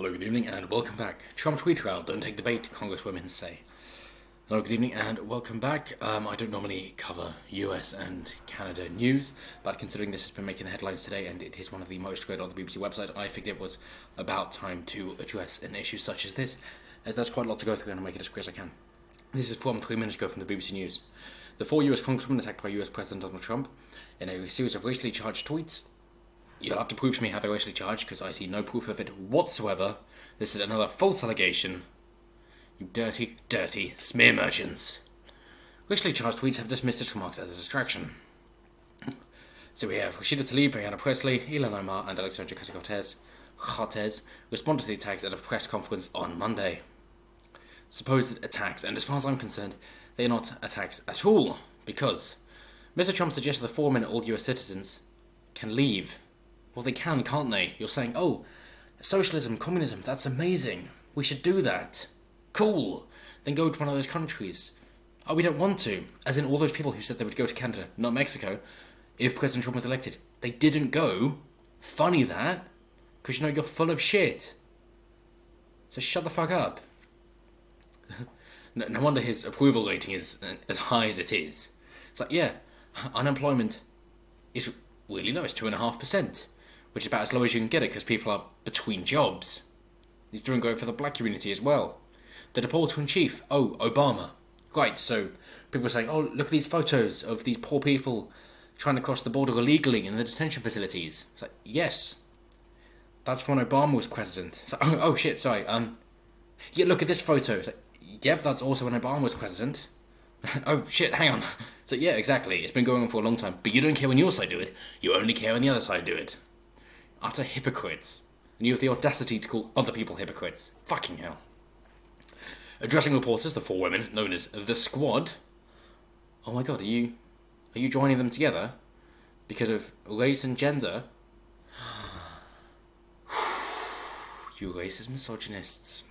Hello, good evening, and welcome back. Trump tweet trial, don't take the bait, Congresswomen say. Hello, good evening, and welcome back. I don't normally cover US and Canada news, but considering this has been making the headlines today, and it is one of the most read on the BBC website, I figured it was about time to address an issue such as this, as there's quite a lot to go through, and I'll make it as quick as I can. This is from 3 minutes ago from the BBC News. The 4 US congresswomen attacked by US President Donald Trump in a series of racially charged tweets. You'll have to prove to me how they're racially charged, because I see no proof of it whatsoever. This is another false allegation. You dirty, dirty smear merchants. Racially charged tweets have dismissed his remarks as a distraction. So we have Rashida Tlaib, Ayanna Pressley, Ilhan Omar, and Alexandria Ocasio-Cortez responded to the attacks at a press conference on Monday. Supposed attacks, and as far as I'm concerned, they are not attacks at all, because Mr. Trump suggested the 4-minute-old US citizens can leave. Well, they can, can't they? You're saying, oh, socialism, communism, that's amazing. We should do that. Cool. Then go to one of those countries. Oh, we don't want to. As in all those people who said they would go to Canada, not Mexico, if President Trump was elected. They didn't go. Funny that. Because you know you're full of shit. So shut the fuck up. No wonder his approval rating is as high as it is. It's like, yeah, unemployment is really low. It's 2.5%, which is about as low as you can get it because people are between jobs. He's doing great for the black community as well. The reporter-in-chief, oh, Obama. Right, so people are saying, oh, look at these photos of these poor people trying to cross the border illegally in the detention facilities. It's like, yes, that's when Obama was president. It's like, oh shit, sorry. Yeah, look at this photo. It's like, yep, that's also when Obama was president. Oh shit, hang on. So yeah, exactly. It's been going on for a long time. But you don't care when your side do it. You only care when the other side do it. Utter hypocrites. And you have the audacity to call other people hypocrites. Fucking hell. Addressing reporters, the 4 women, known as The Squad. Oh my god, are you joining them together? Because of race and gender? You racist misogynists.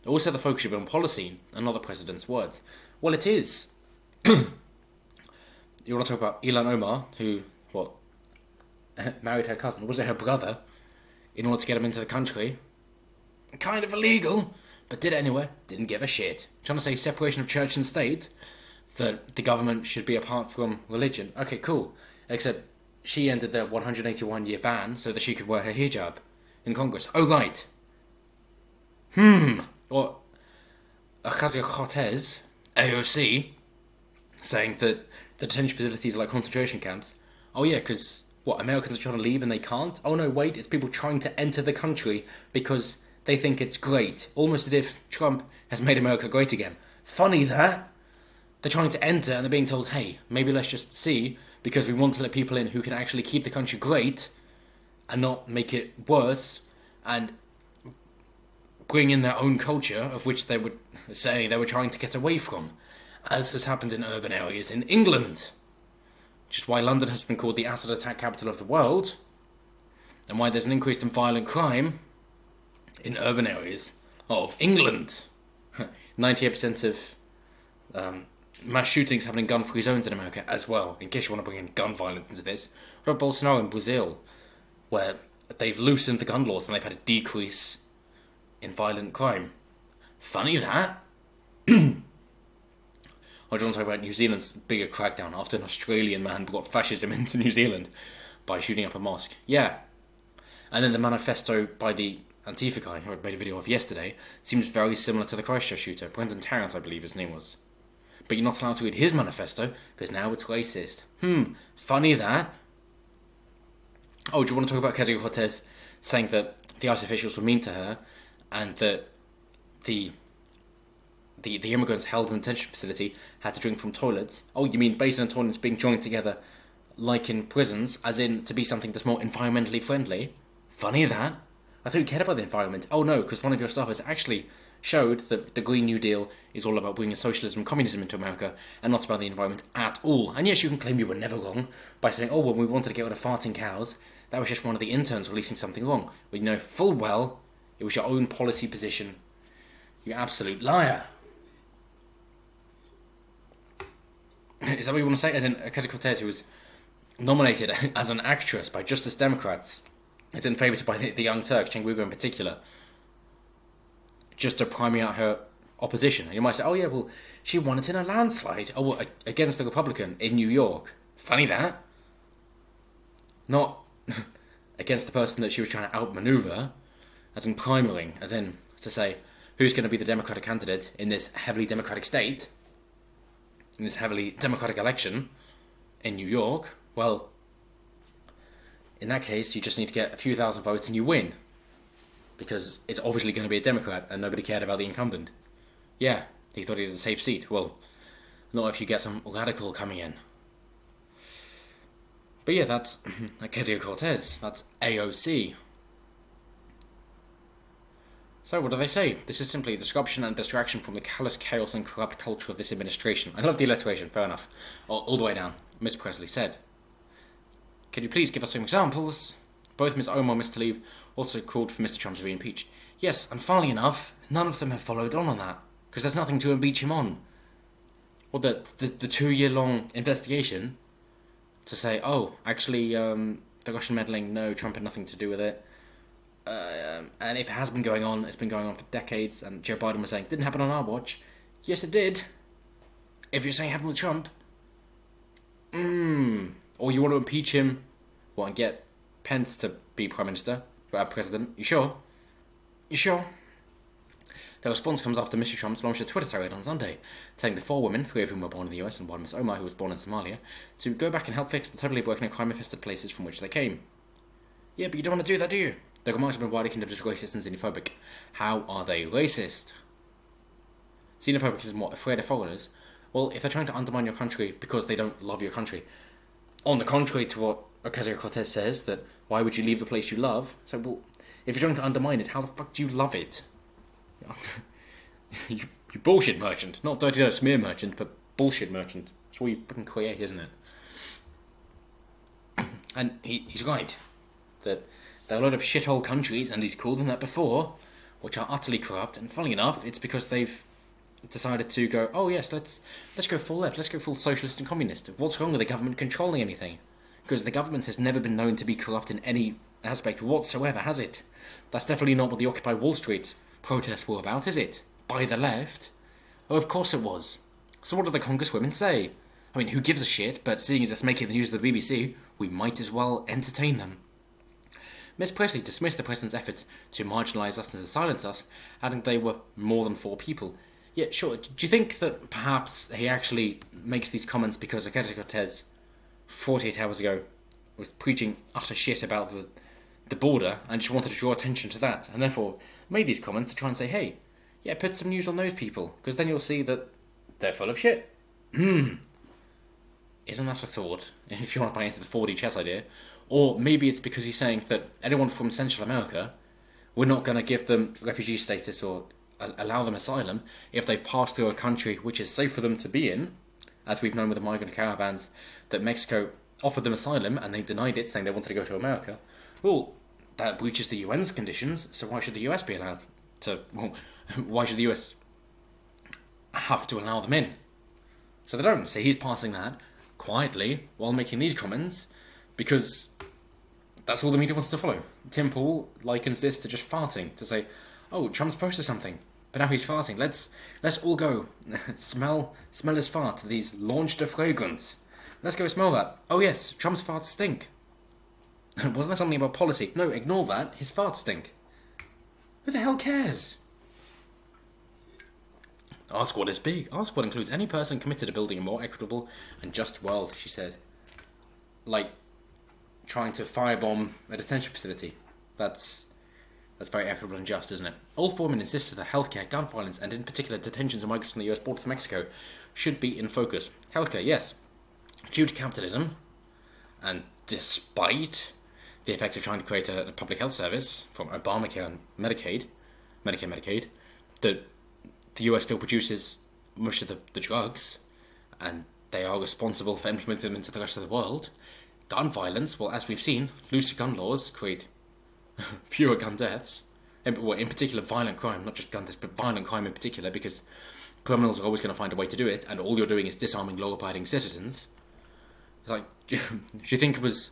Also the focus should be on policy and not the president's words. Well, it is. You want to talk about Ilhan Omar, who, married her cousin, was it her brother, in order to get him into the country? Kind of illegal, but did it anyway, didn't give a shit. Trying to say separation of church and state, that the government should be apart from religion. Okay, cool. Except she ended the 181-year ban so that she could wear her hijab in Congress. Oh, right. Or Ocasio-Cortez, AOC, saying that the detention facilities are like concentration camps. Oh yeah, because, Americans are trying to leave and they can't? Oh no, wait, it's people trying to enter the country because they think it's great. Almost as if Trump has made America great again. Funny that. They're trying to enter and they're being told, hey, maybe let's just see, because we want to let people in who can actually keep the country great and not make it worse and bring in their own culture, of which they were saying they were trying to get away from, as has happened in urban areas in England. Which is why London has been called the acid attack capital of the world, and why there's an increase in violent crime in urban areas of England. 98% of mass shootings happen in gun-free zones in America as well, in case you want to bring in gun violence into this. What about Bolsonaro in Brazil, where they've loosened the gun laws and they've had a decrease in violent crime? Funny that. I don't want to talk about New Zealand's bigger crackdown after an Australian man brought fascism into New Zealand by shooting up a mosque. Yeah. And then the manifesto by the Antifa guy, who I made a video of yesterday, seems very similar to the Christchurch shooter. Brendan Tarrant, I believe his name was. But you're not allowed to read his manifesto, because now it's racist. Funny that. Oh, do you want to talk about Ocasio-Cortez saying that the ICE officials were mean to her, and that the immigrants held in the detention facility had to drink from toilets? Oh, you mean basin and toilets being joined together like in prisons, as in to be something that's more environmentally friendly? Funny that. I thought you cared about the environment. Oh no, because one of your staffers actually showed that the Green New Deal is all about bringing socialism and communism into America and not about the environment at all. And yes, you can claim you were never wrong by saying, oh, well, we wanted to get rid of farting cows. That was just one of the interns releasing something wrong. But you know full well it was your own policy position. You absolute liar. Is that what you want to say? As in Ocasio-Cortez, who was nominated as an actress by Justice Democrats is in favour by the Young Turks, Cenk Uygur in particular, just to priming out her opposition. And you might say, oh yeah, well, she won it in a landslide. Oh, well, against the Republican in New York. Funny that. Not against the person that she was trying to outmaneuver, as in primarying, as in to say, who's going to be the Democratic candidate in this heavily Democratic state, in this heavily Democratic election in New York? Well, in that case, you just need to get a few thousand votes and you win. Because it's obviously going to be a Democrat and nobody cared about the incumbent. Yeah, he thought he was a safe seat. Well, not if you get some radical coming in. But yeah, that's Ocasio-Cortez. That's AOC. So what do they say? This is simply disruption and distraction from the callous chaos and corrupt culture of this administration. I love the alliteration, fair enough. All the way down. Ms. Presley said. Can you please give us some examples? Both Ms. Omar and Ms. Tlaib also called for Mr. Trump to be impeached. Yes, and funnily enough, none of them have followed on that, because there's nothing to impeach him on. Well, the 2-year-long investigation to say, oh, actually, the Russian meddling, no, Trump had nothing to do with it. And if it has been going on, it's been going on for decades, and Joe Biden was saying, didn't happen on our watch. Yes, it did. If you're saying it happened with Trump. Or you want to impeach him, and get Pence to be Prime Minister, President. You sure? You sure? The response comes after Mr. Trump launched a Twitter tirade on Sunday, telling the 4 women, 3 of whom were born in the US and 1 Miss Omar, who was born in Somalia, to go back and help fix the totally broken and crime-infested places from which they came. Yeah, but you don't want to do that, do you? The remarks have been widely condemned as racist and xenophobic. How are they racist? Xenophobic is what? Afraid of foreigners? Well, if they're trying to undermine your country because they don't love your country, on the contrary to what Ocasio-Cortez says, that why would you leave the place you love? So, well, if you're trying to undermine it, how the fuck do you love it? you bullshit merchant. Not dirty dirt smear merchant, but bullshit merchant. That's what you fucking create, isn't it? And he's right. That there are a lot of shithole countries, and he's called them that before, which are utterly corrupt, and funnily enough, it's because they've decided to go, oh yes, let's go full left, let's go full socialist and communist. What's wrong with the government controlling anything? Because the government has never been known to be corrupt in any aspect whatsoever, has it? That's definitely not what the Occupy Wall Street protests were about, is it? By the left? Oh, of course it was. So what did the congresswomen say? I mean, who gives a shit, but seeing as it's making the news of the BBC, we might as well entertain them. Ms. Presley dismissed the president's efforts to marginalise us and to silence us, adding they were more than 4 people. Yeah, sure. Do you think that perhaps he actually makes these comments because Ocasio-Cortez, 48 hours ago, was preaching utter shit about the border and just wanted to draw attention to that, and therefore made these comments to try and say, hey, yeah, put some news on those people, because then you'll see that they're full of shit. Isn't that a thought, if you want to buy into the 4D chess idea? Or maybe it's because he's saying that anyone from Central America, we're not going to give them refugee status or allow them asylum if they've passed through a country which is safe for them to be in, as we've known with the migrant caravans, that Mexico offered them asylum and they denied it, saying they wanted to go to America. Well, that breaches the UN's conditions, so why should the US be allowed to... Well, why should the US have to allow them in? So they don't. So he's passing that quietly while making these comments, because that's all the media wants to follow. Tim Pool likens this to just farting, to say, oh, Trump's posted something, but now he's farting. Let's all go smell his fart. These launched a fragrance. Let's go smell that. Oh yes, Trump's farts stink. Wasn't there something about policy? No, ignore that. His farts stink. Who the hell cares? Our squad is big. Our squad includes any person committed to building a more equitable and just world, she said. Like trying to firebomb a detention facility. That's very equitable and just, isn't it? All 4 men insisted that healthcare, gun violence, and in particular detentions of migrants from the US border to Mexico should be in focus. Healthcare, yes. Due to capitalism, and despite the effects of trying to create a public health service from Obamacare and Medicare, Medicaid, the US still produces most of the drugs, and they are responsible for implementing them into the rest of the world. Gun violence, well, as we've seen, looser gun laws create fewer gun deaths. In particular, violent crime, not just gun deaths, but violent crime in particular, because criminals are always going to find a way to do it, and all you're doing is disarming law-abiding citizens. It's like, do you think it was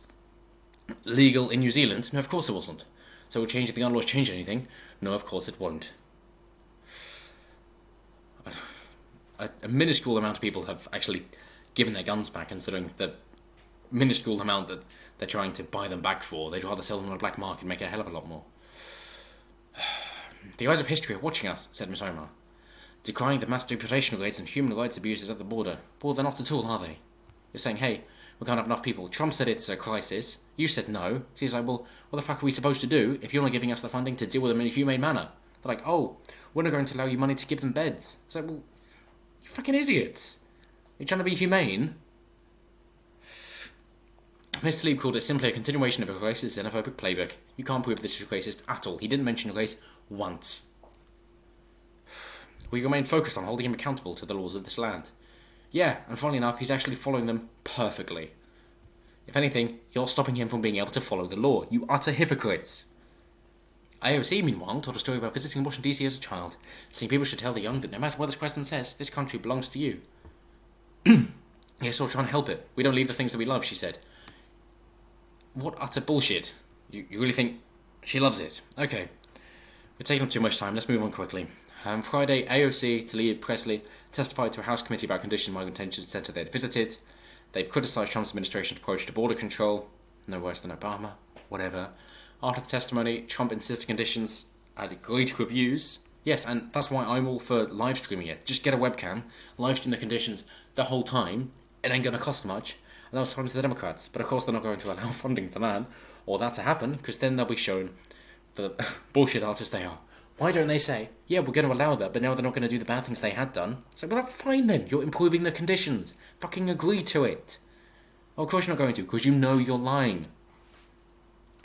legal in New Zealand? No, of course it wasn't. So will changing the gun laws change anything? No, of course it won't. A minuscule amount of people have actually given their guns back, considering the minuscule amount that they're trying to buy them back for. They'd rather sell them on a black market and make a hell of a lot more. The eyes of history are watching us, said Miss Omar, decrying the mass deportation rates and human rights abuses at the border. Well, they're not at all, are they? You're saying, hey, we can't have enough people. Trump said it's a crisis. You said no. So he's like, well, what the fuck are we supposed to do if you're not giving us the funding to deal with them in a humane manner? They're like, oh, we're not going to allow you money to give them beds. It's like, well, you fucking idiots. You're trying to be humane? Mr. Tlaib called it simply a continuation of a racist xenophobic playbook. You can't prove this is racist at all. He didn't mention race once. We remain focused on holding him accountable to the laws of this land. Yeah, and funnily enough, he's actually following them perfectly. If anything, you're stopping him from being able to follow the law. You utter hypocrites. AOC, meanwhile, told a story about visiting Washington, D.C. as a child, saying people should tell the young that no matter what this president says, this country belongs to you. Yes, we're trying to help it. We don't leave the things that we love, she said. What utter bullshit. You really think she loves it? Okay. We're taking up too much time. Let's move on quickly. Friday, AOC, Tlaib, Presley testified to a House committee about conditions migrant detention centre they'd visited. They've criticised Trump's administration's approach to border control. No worse than Obama. Whatever. After the testimony, Trump insisted conditions had great reviews. Yes, and that's why I'm all for live streaming it. Just get a webcam, live stream the conditions the whole time. It ain't going to cost much. And that was talking to the Democrats. But of course they're not going to allow funding for that, or that to happen, because then they'll be shown the bullshit artists they are. Why don't they say, yeah, we're going to allow that, but now they're not going to do the bad things they had done? So, well, that's fine then. You're improving the conditions. Fucking agree to it. Well, of course you're not going to, because you know you're lying.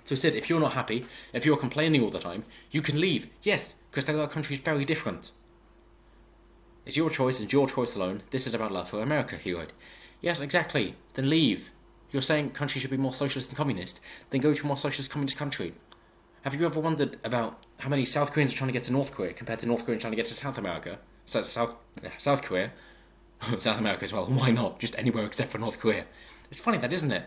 So he said, if you're not happy, if you're complaining all the time, you can leave. Yes, because our country is very different. It's your choice and your choice alone. This is about love for America, he wrote. Yes, exactly. Then leave. You're saying countries should be more socialist and communist? Then go to a more socialist communist country. Have you ever wondered about how many South Koreans are trying to get to North Korea compared to North Koreans trying to get to South America? South Korea? South America as well. Why not? Just anywhere except for North Korea. It's funny that, isn't it?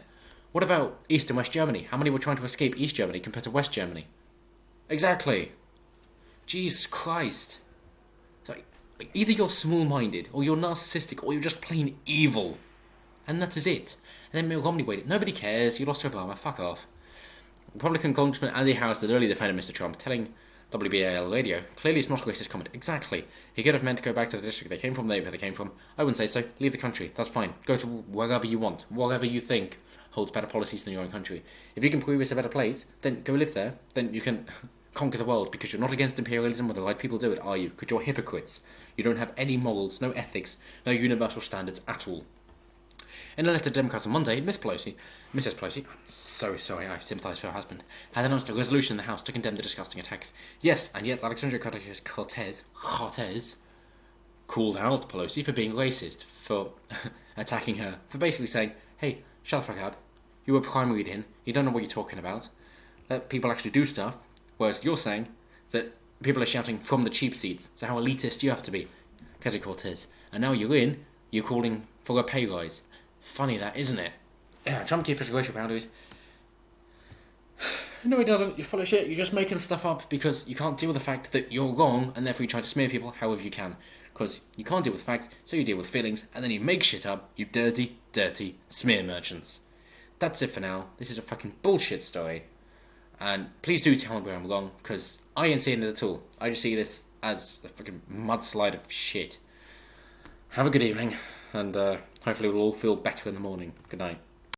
What about East and West Germany? How many were trying to escape East Germany compared to West Germany? Exactly. Jesus Christ. Like, either you're small-minded, or you're narcissistic, or you're just plain evil. And that is it. And then Mitt Romney waited. Nobody cares. You lost to Obama. Fuck off. Republican Congressman Andy Harris had early defended Mr. Trump, telling WBAL Radio, clearly it's not a racist comment. Exactly. He could have meant to go back to the district they came from, the neighborhood they came from. I wouldn't say so. Leave the country. That's fine. Go to wherever you want. Whatever you think holds better policies than your own country. If you can prove it's a better place, then go live there. Then you can conquer the world, because you're not against imperialism or the right people do it, are you? Because you're hypocrites. You don't have any morals, no ethics, no universal standards at all. In a letter to Democrats on Monday, Mrs. Pelosi, I'm so sorry, I sympathise for her husband, had announced a resolution in the House to condemn the disgusting attacks. Yes, and yet Alexandria Cortez called out Pelosi for being racist, for attacking her, for basically saying, hey, shut the fuck up, you were primary in, you don't know what you're talking about, let people actually do stuff, whereas you're saying that people are shouting from the cheap seats, so how elitist do you have to be, Cortez, and now you're calling for a pay rise. Funny that, isn't it? Yeah, Trump keeps his racial boundaries. No, he doesn't. You're full of shit. You're just making stuff up because you can't deal with the fact that you're wrong, and therefore you try to smear people however you can. Because you can't deal with facts, so you deal with feelings, and then you make shit up, you dirty, dirty smear merchants. That's it for now. This is a fucking bullshit story. And please do tell me where I'm wrong, because I ain't seeing it at all. I just see this as a fucking mudslide of shit. Have a good evening, and hopefully we'll all feel better in the morning. Good night.